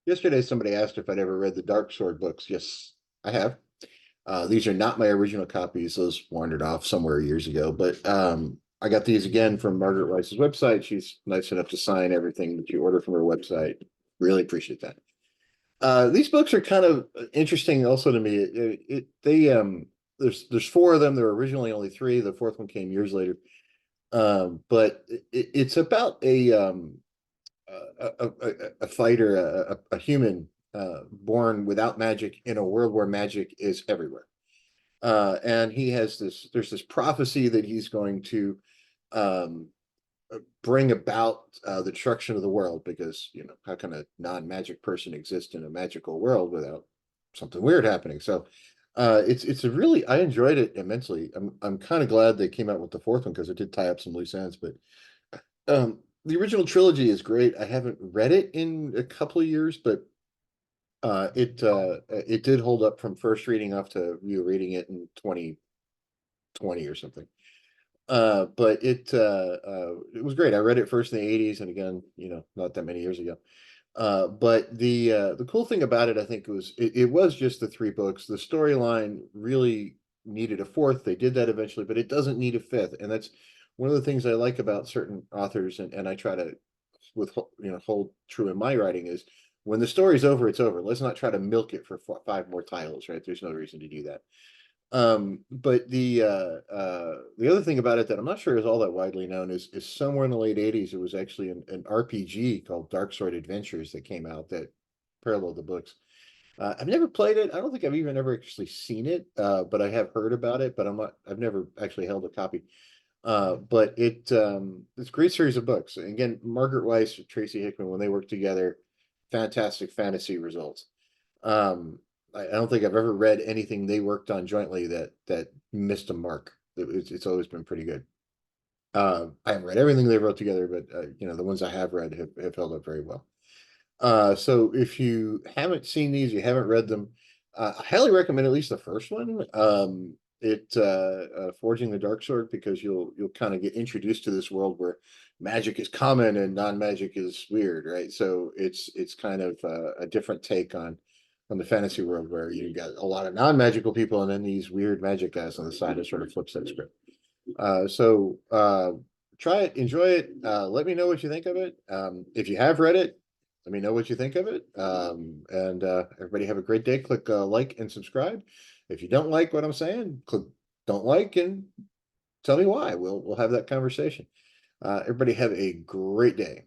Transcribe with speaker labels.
Speaker 1: Yesterday, somebody asked if I'd ever read the Darksword books. Yes, I have. These are not my original copies. Those wandered off somewhere years ago, but I got these again from Margaret Weis's website. She's nice enough to sign everything that you order from her website. Really appreciate that. These books are kind of interesting also to me. There's four of them. There were originally only three. The fourth one came years later. But it's about a fighter, a human born without magic in a world where magic is everywhere. And there's this prophecy that he's going to um, bring about the destruction of the world because, how can a non-magic person exist in a magical world without something weird happening? So it's a really, I enjoyed it immensely. I'm kind of glad they came out with the fourth one because it did tie up some loose ends, but the original trilogy is great. I haven't read it in a couple of years, but it did hold up from first reading off to you reading it in 2020 or something. But it was great. I read it first in the 80s and again, not that many years ago. But the cool thing about it, I think, was it was just the three books. The storyline really needed a fourth. They did that eventually, but it doesn't need a fifth. And that's one of the things I like about certain authors, and I try to hold true in my writing is when the story's over, it's over. Let's not try to milk it for five more titles, right? There's no reason to do that. But the other thing about it that I'm not sure is all that widely known is somewhere in the late 80s, it was actually an RPG called Darksword Adventures that came out that paralleled the books. I've never played it. I don't think I've even ever actually seen it, but I have heard about it, but I've never actually held a copy. But it's a great series of books. Again, Margaret Weis, Tracy Hickman, when they work together, fantastic fantasy results. I don't think I've ever read anything they worked on jointly that missed a mark. It's always been pretty good. I haven't read everything they wrote together, but the ones I have read have held up very well. So if you haven't seen these, you haven't read them, I highly recommend at least the first one. Forging the Dark Sword, because you'll kind of get introduced to this world where magic is common and non-magic is weird, right? So it's kind of a different take on the fantasy world where you got a lot of non-magical people and then these weird magic guys on the side. It sort of flips that script. So try it, enjoy it. Let me know what you think of it. If you have read it, let me know what you think of it. And everybody have a great day. Click like and subscribe. If you don't like what I'm saying, click don't like and tell me why. We'll have that conversation. Everybody have a great day.